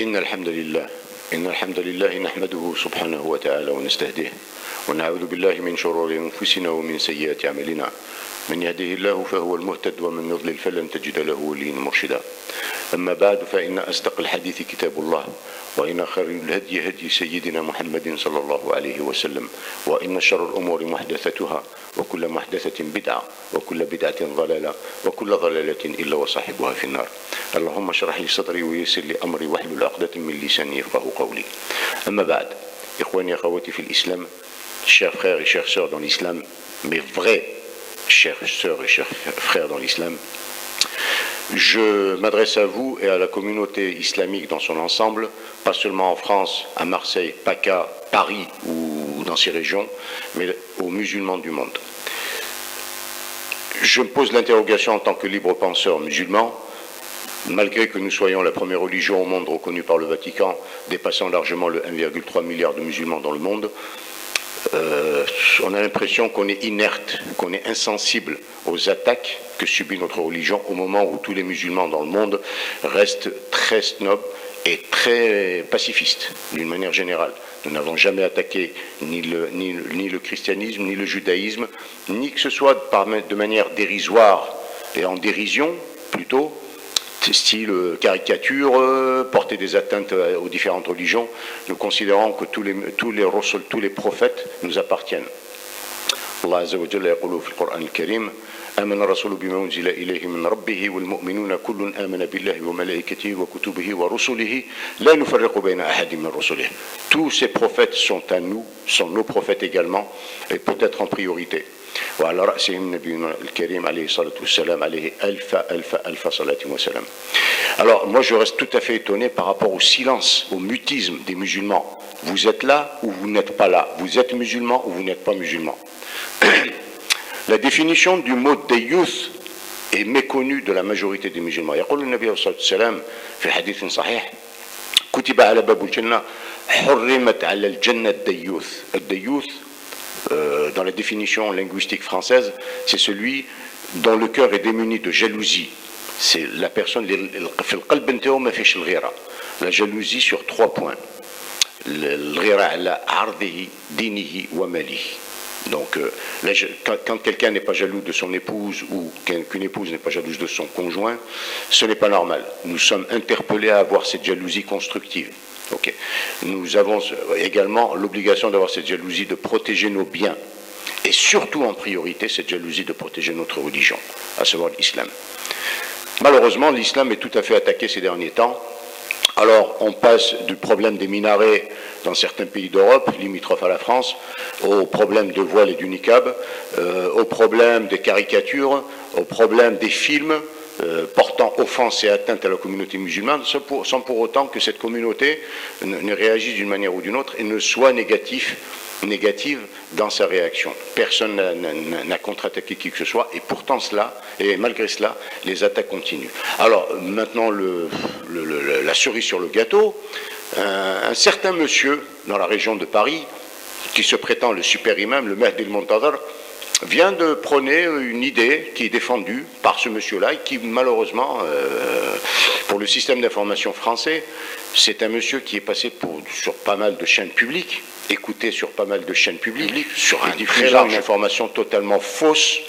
إن الحمد لله نحمده سبحانه وتعالى ونستهديه ونعوذ بالله من شرور أنفسنا ومن سيئات أعمالنا من يهده الله فهو المهتد ومن يضلل فلن تجد له وليا مرشدا أما بعد فإن أصدق الحديث كتاب الله وإن خير الهدي هدي سيدنا محمد صلى الله عليه وسلم وإن شر الأمور محدثتها وكل محدثة بدعة وكل بدعة ضلالة وكل ضلالة إلا وصاحبها في النار. اللهم اشرح لي صدري ويسر لي أمري واحلل عقدة من لساني يفقهوا قولي. أما بعد إخواني أخواتي في الإسلام, chers frères et chères sœurs dans l'islam, mes vrais chers sœurs et chers frères dans l'islam, je m'adresse à vous et à la communauté islamique dans son ensemble, pas seulement en France, à Marseille, PACA, Paris ou dans ces régions, mais aux musulmans du monde. Je me pose l'interrogation en tant que libre penseur musulman, malgré que nous soyons la première religion au monde reconnue par le Vatican, dépassant largement le 1,3 milliard de musulmans dans le monde, on a l'impression qu'on est inerte, qu'on est insensible aux attaques que subit notre religion au moment où tous les musulmans dans le monde restent très snobs et très pacifistes d'une manière générale. Nous n'avons jamais attaqué ni le christianisme, ni le judaïsme, ni que ce soit de manière dérisoire et en dérision plutôt, style caricature, porter des atteintes aux différentes religions. Nous considérons que tous les prophètes nous appartiennent. Allah Azza wa Jalla yaqulu fi al-Qur'an al-Karim آمن الرسول بما أنزل إليه من ربه والمؤمنون كل آمن بالله وملائكته وكتبه ورسله لا نفرق بين أحد من رسله. Tous ces prophètes sont à nous, sont nos prophètes également, et peut-être en priorité. وعلى رأسهم نبينا الكريم عليه الصلاة والسلام عليه ألف صلاة وسلام. Alors moi je reste tout à fait étonné par rapport au silence, au mutisme des musulmans. Vous êtes là ou vous n'êtes pas là. Vous êtes musulman ou vous n'êtes pas musulman. La définition du mot dayyuth est méconnue de la majorité des musulmans. يقول النبي صلى الله عليه وسلم في حديث صحيح كتب على باب الجنة حرمت على الجنة الديوث. الديوث dans la définition linguistique française, c'est celui dont le cœur est démuni de jalousie. C'est la personne, la jalousie sur 3 points. Donc, quand quelqu'un n'est pas jaloux de son épouse ou qu'une épouse n'est pas jalouse de son conjoint, ce n'est pas normal. Nous sommes interpellés à avoir cette jalousie constructive. Okay. Nous avons également l'obligation d'avoir cette jalousie de protéger nos biens et surtout en priorité cette jalousie de protéger notre religion, à savoir l'islam. Malheureusement, l'islam est tout à fait attaqué ces derniers temps. Alors, on passe du problème des minarets dans certains pays d'Europe, limitrophes à la France, au problème de voile et du niqab, au problème des caricatures, au problème des films portant offense et atteinte à la communauté musulmane, sans pour autant que cette communauté ne réagisse d'une manière ou d'une autre et ne soit négative dans sa réaction. Personne n'a contre-attaqué qui que ce soit, et pourtant et malgré cela, les attaques continuent. Alors, maintenant, la cerise sur le gâteau, un certain monsieur dans la région de Paris, qui se prétend le super imam, le Mahdi al-Muntadhar, vient de prôner une idée qui est défendue par ce monsieur-là et qui malheureusement, pour le système d'information français, c'est un monsieur qui est passé sur pas mal de chaînes publiques, écouté sur pas mal de chaînes publiques, sur un très large information totalement fausse,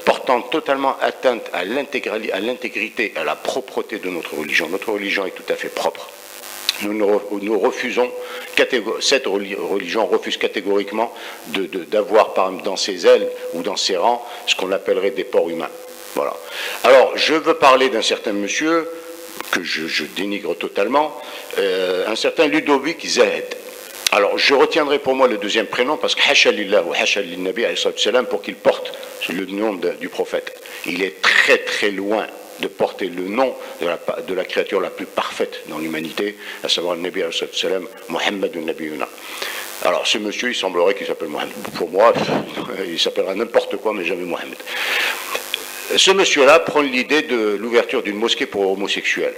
portant totalement atteinte à l'intégrité, à la propreté de notre religion. Notre religion est tout à fait propre. Nous refusons, cette religion refuse catégoriquement d'avoir dans ses ailes ou dans ses rangs ce qu'on appellerait des porcs humains. Voilà. Alors, je veux parler d'un certain monsieur que je dénigre totalement, un certain Ludovic Zahed. Alors, je retiendrai pour moi le deuxième prénom parce que Hasha lillah ou Hasha lin-Nabi alayhi salam pour qu'il porte le nom du prophète. Il est très très loin de porter le nom de la créature la plus parfaite dans l'humanité, à savoir le Nabi alayhi salam, Muhammad al-Nabiyuna. Alors, ce monsieur, il semblerait qu'il s'appelle Mohamed. Pour moi, il s'appellera n'importe quoi, mais jamais Mohamed. Ce monsieur-là prend l'idée de l'ouverture d'une mosquée pour homosexuels.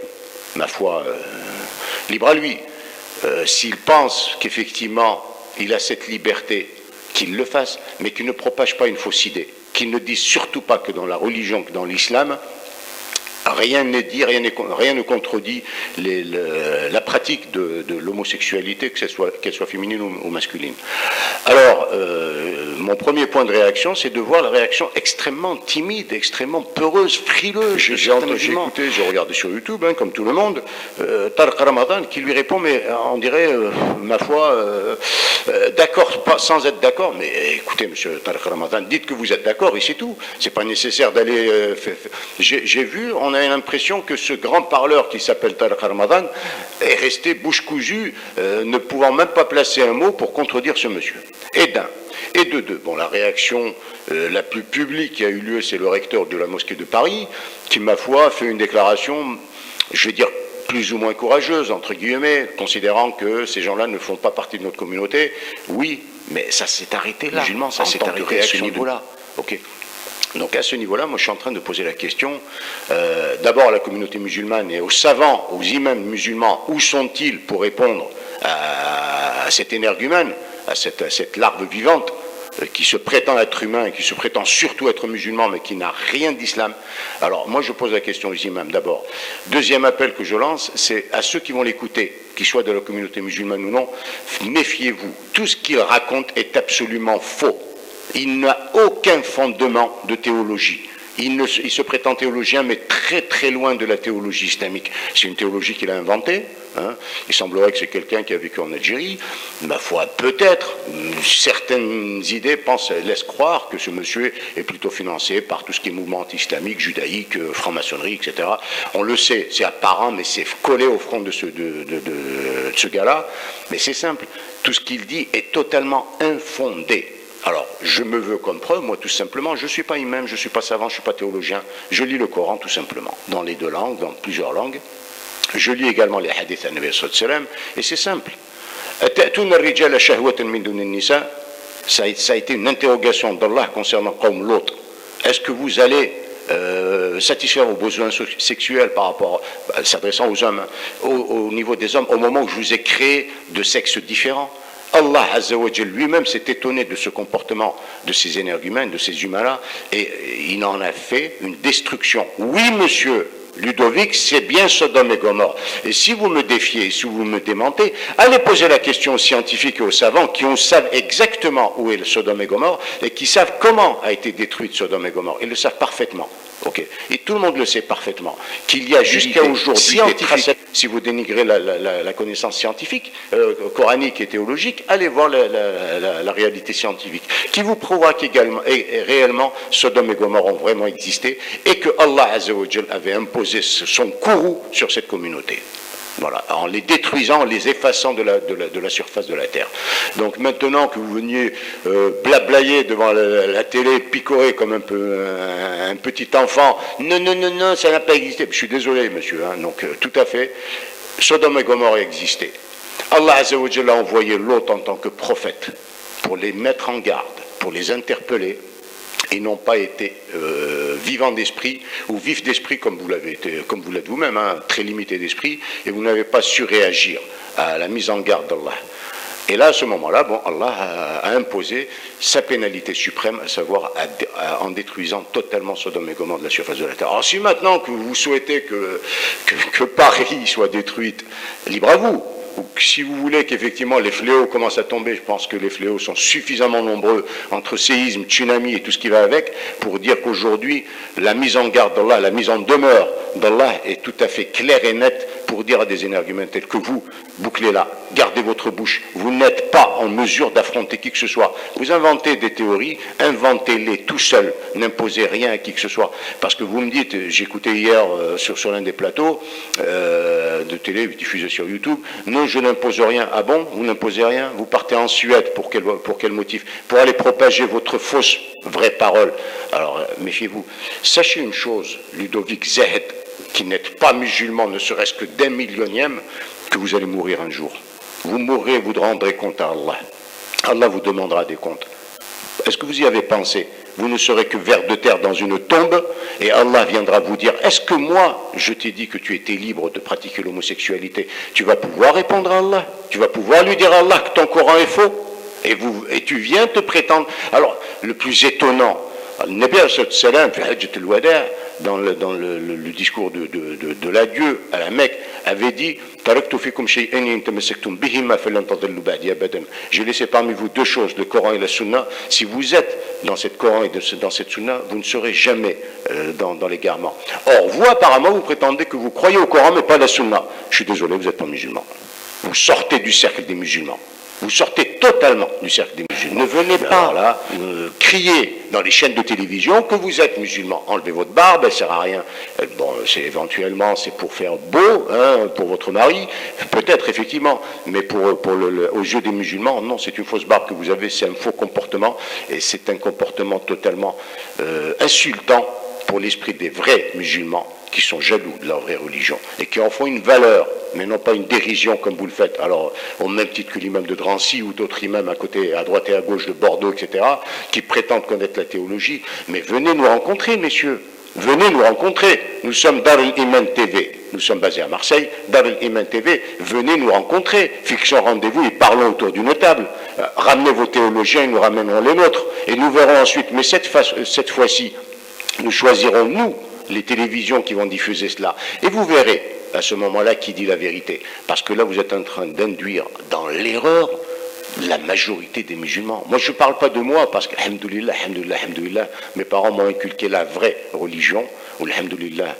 Ma foi, libre à lui. S'il pense qu'effectivement, il a cette liberté, qu'il le fasse, mais qu'il ne propage pas une fausse idée. Qu'il ne dise surtout pas que dans la religion, que dans l'islam, rien n'est dit, rien ne contredit la pratique de l'homosexualité, qu'elle soit féminine ou masculine. Alors, mon premier point de réaction, c'est de voir la réaction extrêmement timide, extrêmement peureuse, frileuse. J'ai écouté, j'ai regardé sur YouTube, comme tout le monde, Tariq Ramadan qui lui répond, mais on dirait, ma foi, d'accord, sans être d'accord, mais écoutez, monsieur Tariq Ramadan, dites que vous êtes d'accord et c'est tout. C'est pas nécessaire d'aller... J'ai vu, on a l'impression que ce grand parleur qui s'appelle Tariq Ramadan est resté bouche cousue, ne pouvant même pas placer un mot pour contredire ce monsieur. Et d'un. Et de deux, bon, la réaction la plus publique qui a eu lieu, c'est le recteur de la mosquée de Paris, qui, ma foi, fait une déclaration, je vais dire, plus ou moins courageuse, entre guillemets, considérant que ces gens-là ne font pas partie de notre communauté. Oui, mais ça s'est arrêté là. Musulman, ça s'est arrêté à ce niveau-là. Ok. Donc à ce niveau-là, moi je suis en train de poser la question, d'abord à la communauté musulmane et aux savants, aux imams musulmans, où sont-ils pour répondre à cet énergumène, à cette larve vivante qui se prétend être humain et qui se prétend surtout être musulman mais qui n'a rien d'islam. Alors moi je pose la question aux imams d'abord. Deuxième appel que je lance, c'est à ceux qui vont l'écouter, qu'ils soient de la communauté musulmane ou non, méfiez-vous. Tout ce qu'ils racontent est absolument faux. Il n'a aucun fondement de théologie. Il se prétend théologien, mais très très loin de la théologie islamique. C'est une théologie qu'il a inventée. Il semblerait que c'est quelqu'un qui a vécu en Algérie. Ma foi, peut-être. Certaines idées laissent croire que ce monsieur est plutôt financé par tout ce qui est mouvement anti-islamique, judaïque, franc-maçonnerie, etc. On le sait, c'est apparent, mais c'est collé au front de ce gars-là. Mais c'est simple. Tout ce qu'il dit est totalement infondé. Alors, je me veux comme preuve, moi tout simplement, je ne suis pas imam, je ne suis pas savant, je ne suis pas théologien, je lis le Coran tout simplement, dans les deux langues, dans plusieurs langues. Je lis également les hadiths à Nabi sallallahu alayhi wa sallam, et c'est simple. Ça a été une interrogation d'Allah concernant Qawm Lot. Est-ce que vous allez satisfaire vos besoins sexuels par rapport, s'adressant aux hommes, au niveau des hommes, au moment où je vous ai créé de sexes différents? Allah Azza wa Jal lui-même s'est étonné de ce comportement de ces énergumènes, de ces humains-là, et il en a fait une destruction. Oui, monsieur Ludovic, c'est bien Sodome et Gomorrhe. Et si vous me défiez, si vous me démentez, allez poser la question aux scientifiques et aux savants qui savent exactement où est le Sodome et Gomorrhe et qui savent comment a été détruite Sodome et Gomorrhe. Ils le savent parfaitement. Okay. Et tout le monde le sait parfaitement, qu'il y a jusqu'à aujourd'hui des traces. Si vous dénigrez la connaissance scientifique, coranique et théologique, allez voir la réalité scientifique, qui vous prouvera qu'également et réellement Sodome et Gomorrhe ont vraiment existé et que Allah Azza wa Jal avait imposé son courroux sur cette communauté. Voilà, en les détruisant, en les effaçant de la surface de la terre. Donc maintenant que vous veniez blablayer devant la télé, picorer comme un petit enfant, non, ça n'a pas existé. Je suis désolé, monsieur. Donc tout à fait, Sodome et Gomorrhe existaient. Allah Azza wa Jalla a envoyé Lot en tant que prophète pour les mettre en garde, pour les interpeller. Ils n'ont pas été vivants d'esprit ou vifs d'esprit comme vous l'êtes vous-même, très limité d'esprit, et vous n'avez pas su réagir à la mise en garde d'Allah. Et là, à ce moment-là, Allah a imposé sa pénalité suprême, à savoir en détruisant totalement Sodome et Gomorrhe de la surface de la terre. Alors si maintenant que vous souhaitez que Paris soit détruite, libre à vous. Ou si vous voulez qu'effectivement les fléaux commencent à tomber, je pense que les fléaux sont suffisamment nombreux entre séisme, tsunami et tout ce qui va avec, pour dire qu'aujourd'hui, la mise en garde d'Allah, la mise en demeure d'Allah est tout à fait claire et nette pour dire à des énergumènes tels que vous, bouclez-la, gardez votre bouche, vous n'êtes pas en mesure d'affronter qui que ce soit. Vous inventez des théories, inventez-les tout seul, n'imposez rien à qui que ce soit. Parce que vous me dites, j'écoutais hier sur l'un des plateaux de télé diffusés sur YouTube, non, je n'impose rien. Ah bon, vous n'imposez rien? Vous partez en Suède, pour quel motif? Pour aller propager votre fausse vraie parole. Alors, méfiez-vous. Sachez une chose, Ludovic Zahed, qui n'êtes pas musulman, ne serait-ce que d'un millionième, que vous allez mourir un jour. Vous mourrez, vous rendrez compte à Allah. Allah vous demandera des comptes. Est-ce que vous y avez pensé? Vous ne serez que vers de terre dans une tombe, et Allah viendra vous dire, est-ce que moi, je t'ai dit que tu étais libre de pratiquer l'homosexualité? Tu vas pouvoir répondre à Allah? Tu vas pouvoir lui dire à Allah que ton Coran est faux? Et tu viens te prétendre. Alors, le plus étonnant, Nabi salam, dans le discours de l'adieu à la Mecque, avait dit j'ai laissé parmi vous deux choses, le Coran et la Sunna. Si vous êtes dans cette Coran et dans cette Sunna, vous ne serez jamais dans l'égarement. Or, vous apparemment, vous prétendez que vous croyez au Coran mais pas à la Sunna. Je suis désolé, vous n'êtes pas musulman. Vous sortez du cercle des musulmans. Vous sortez totalement du cercle des musulmans. Ne venez pas là crier dans les chaînes de télévision que vous êtes musulman. Enlevez votre barbe, elle ne sert à rien. Bon, éventuellement, c'est pour faire beau, hein, pour votre mari, peut-être effectivement, mais aux yeux des musulmans, non, c'est une fausse barbe que vous avez, c'est un faux comportement, et c'est un comportement totalement insultant pour l'esprit des vrais musulmans qui sont jaloux de leur vraie religion et qui en font une valeur, mais non pas une dérision comme vous le faites. Alors, au même titre que l'imam de Drancy ou d'autres imams à côté, à droite et à gauche de Bordeaux, etc., qui prétendent connaître la théologie, mais venez nous rencontrer, messieurs. Venez nous rencontrer. Nous sommes Dar el-Iman TV. Nous sommes basés à Marseille. Dar el-Iman TV. Venez nous rencontrer. Fixons rendez-vous et parlons autour d'une table. Ramenez vos théologiens et nous ramènerons les nôtres. Et nous verrons ensuite. Mais cette fois-ci, nous choisirons, nous, les télévisions qui vont diffuser cela. Et vous verrez, à ce moment-là, qui dit la vérité. Parce que là, vous êtes en train d'induire dans l'erreur la majorité des musulmans. Moi, je ne parle pas de moi, parce que, alhamdoulilah, alhamdoulilah, alhamdoulilah, mes parents m'ont inculqué la vraie religion, ou alhamdoulilah,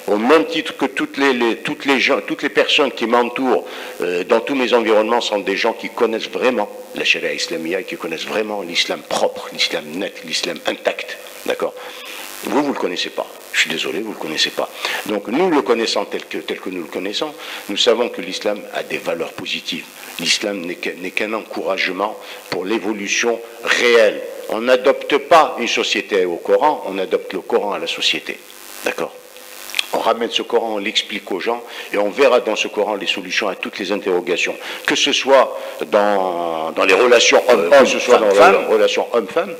au même titre que toutes les personnes qui m'entourent dans tous mes environnements sont des gens qui connaissent vraiment la charia islamia et qui connaissent vraiment l'islam propre, l'islam net, l'islam intact. D'accord ? Vous ne le connaissez pas. Je suis désolé, vous ne le connaissez pas. Donc nous le connaissons tel que nous le connaissons, nous savons que l'islam a des valeurs positives. L'islam n'est qu'un encouragement pour l'évolution réelle. On n'adopte pas une société au Coran, on adopte le Coran à la société. D'accord ? On ramène ce Coran, on l'explique aux gens et on verra dans ce Coran les solutions à toutes les interrogations. Que ce soit dans les relations hommes-hommes, que ce soit dans les relations hommes-femmes,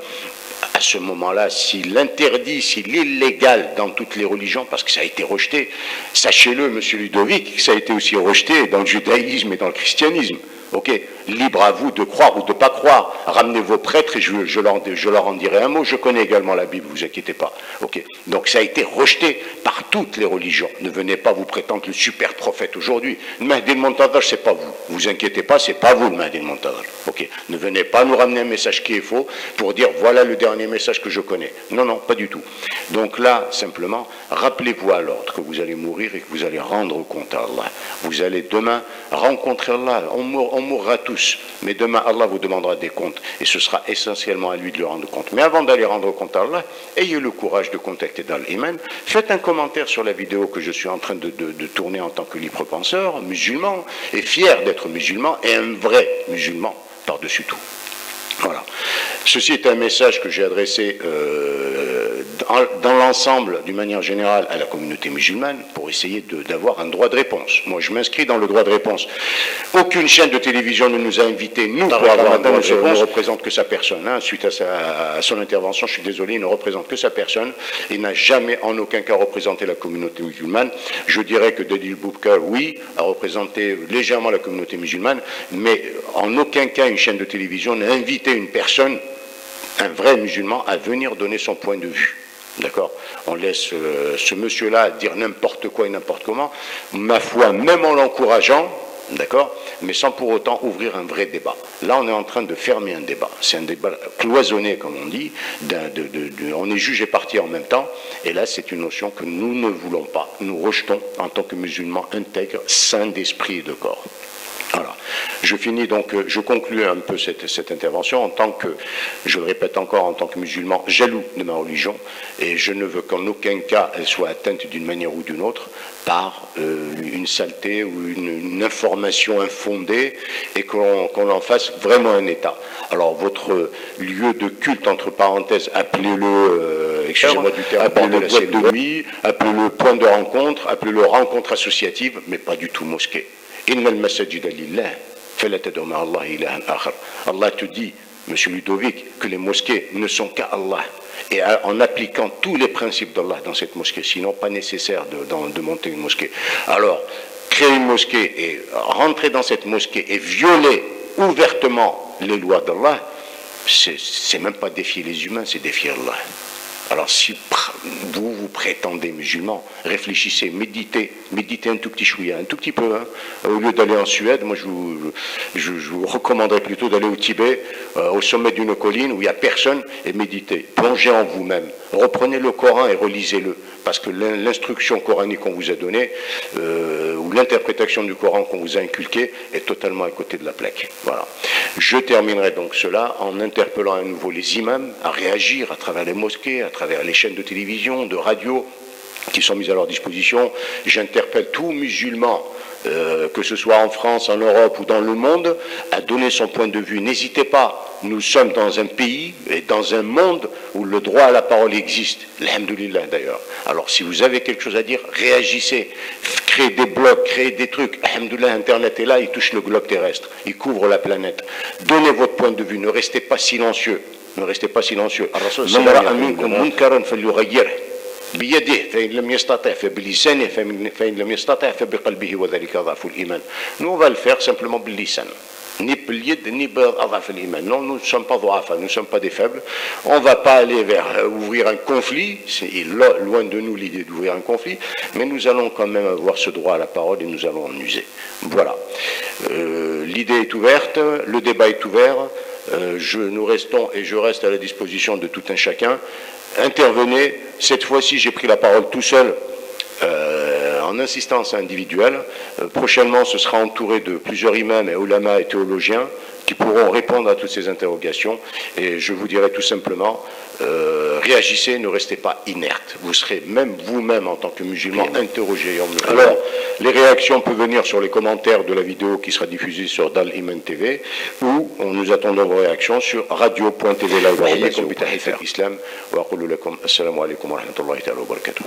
à ce moment-là, s'il interdit, s'il est illégal dans toutes les religions, parce que ça a été rejeté, sachez-le, monsieur Ludovic, que ça a été aussi rejeté dans le judaïsme et dans le christianisme. Ok, libre à vous de croire ou de ne pas croire. Ramenez vos prêtres et je leur en dirai un mot. Je connais également la Bible, vous inquiétez pas. Ok, donc ça a été rejeté par toutes les religions. Ne venez pas vous prétendre le super prophète aujourd'hui. Le Mahdi al-Muntadhar, c'est pas vous. Vous inquiétez pas, c'est pas vous le Mahdi al-Muntadhar. Ok, ne venez pas nous ramener un message qui est faux pour dire voilà le dernier message que je connais. Non, non, pas du tout. Donc là, simplement, rappelez-vous à l'ordre que vous allez mourir et que vous allez rendre compte à Allah. Vous allez demain rencontrer Allah. On mourra tous, mais demain Allah vous demandera des comptes et ce sera essentiellement à lui de le rendre compte. Mais avant d'aller rendre compte à Allah, ayez le courage de contacter Dar el-Iman, faites un commentaire sur la vidéo que je suis en train de tourner en tant que libre penseur, musulman, et fier d'être musulman, et un vrai musulman par-dessus tout. Voilà. Ceci est un message que j'ai adressé dans l'ensemble, d'une manière générale, à la communauté musulmane pour essayer d'avoir un droit de réponse. Moi, je m'inscris dans le droit de réponse. Aucune chaîne de télévision ne nous a invités, nous, pour avoir un droit de réponse. Il ne représente que sa personne. Hein. Suite à son intervention, je suis désolé, il ne représente que sa personne. Il n'a jamais, en aucun cas, représenté la communauté musulmane. Je dirais que Dedil Boubka, oui, a représenté légèrement la communauté musulmane, mais en aucun cas, une chaîne de télévision n'a invité une personne, un vrai musulman, à venir donner son point de vue. D'accord ? On laisse ce monsieur-là dire n'importe quoi et n'importe comment, ma foi, même en l'encourageant, d'accord, mais sans pour autant ouvrir un vrai débat. Là, on est en train de fermer un débat. C'est un débat cloisonné, comme on dit. On est juge et partie en même temps. Et là, c'est une notion que nous ne voulons pas. Nous rejetons en tant que musulmans intègres, saints d'esprit et de corps. Voilà. Je finis donc, je conclue un peu cette intervention en tant que, je le répète encore, en tant que musulman jaloux de ma religion, et je ne veux qu'en aucun cas elle soit atteinte d'une manière ou d'une autre par une saleté ou une information infondée, et qu'on en fasse vraiment un État. Alors votre lieu de culte, entre parenthèses, appelez-le, excusez-moi du terme, appelez-le boîte de nuit, appelez-le point de rencontre, appelez-le rencontre associative, mais pas du tout mosquée. Allah te dit, monsieur Ludovic, que les mosquées ne sont qu'à Allah. Et en appliquant tous les principes d'Allah dans cette mosquée, sinon pas nécessaire de monter une mosquée. Alors, créer une mosquée et rentrer dans cette mosquée et violer ouvertement les lois d'Allah, c'est même pas défier les humains, c'est défier Allah. Alors si vous prétendez musulman, réfléchissez, méditez un tout petit chouïa, un tout petit peu. Hein. Au lieu d'aller en Suède, moi je vous recommanderais plutôt d'aller au Tibet, au sommet d'une colline où il n'y a personne, et méditez. Plongez en vous-même. Reprenez le Coran et relisez-le. Parce que l'instruction coranique qu'on vous a donnée, ou l'interprétation du Coran qu'on vous a inculquée, est totalement à côté de la plaque. Voilà. Je terminerai donc cela en interpellant à nouveau les imams à réagir à travers les mosquées, à travers les chaînes de télévision, de radio qui sont mises à leur disposition. J'interpelle tout musulman, que ce soit en France, en Europe ou dans le monde, à donner son point de vue. N'hésitez pas. Nous sommes dans un pays et dans un monde où le droit à la parole existe. Alhamdoulilah d'ailleurs. Alors si vous avez quelque chose à dire, réagissez. Créez des blogs, créez des trucs. Alhamdoulilah, Internet est là, il touche le globe terrestre. Il couvre la planète. Donnez votre point de vue. Ne restez pas silencieux. Ne restez pas silencieux. بيده فإن لم يستطع فبلسانه فإن لم يستطع فبقلبه وذلك ضعف الإيمان. Nous on va le faire simplement باللسان. Ni باليد ni بأضعف الإيمان. Non, nous ne sommes pas ضعفاء, nous ne sommes pas des faibles. On ne va pas aller vers ouvrir un conflit, c'est loin de nous l'idée d'ouvrir un conflit, mais nous allons quand même avoir ce droit à la parole et nous allons en user. Voilà. L'idée est ouverte, le débat est ouvert. Nous restons et je reste à la disposition de tout un chacun. Intervenez. Cette fois-ci, j'ai pris la parole tout seul en insistance individuelle. Prochainement, ce sera entouré de plusieurs imams et ulamas et théologiens qui pourront répondre à toutes ces interrogations. Et je vous dirai tout simplement, réagissez, ne restez pas inerte. Vous serez même vous-même en tant que musulman interrogé. Alors, les réactions peuvent venir sur les commentaires de la vidéo qui sera diffusée sur Dal Iman TV ou nous attendons vos réactions sur radio.tv live. Assalamu alaikum wa rahmatullahi wa barakatuh.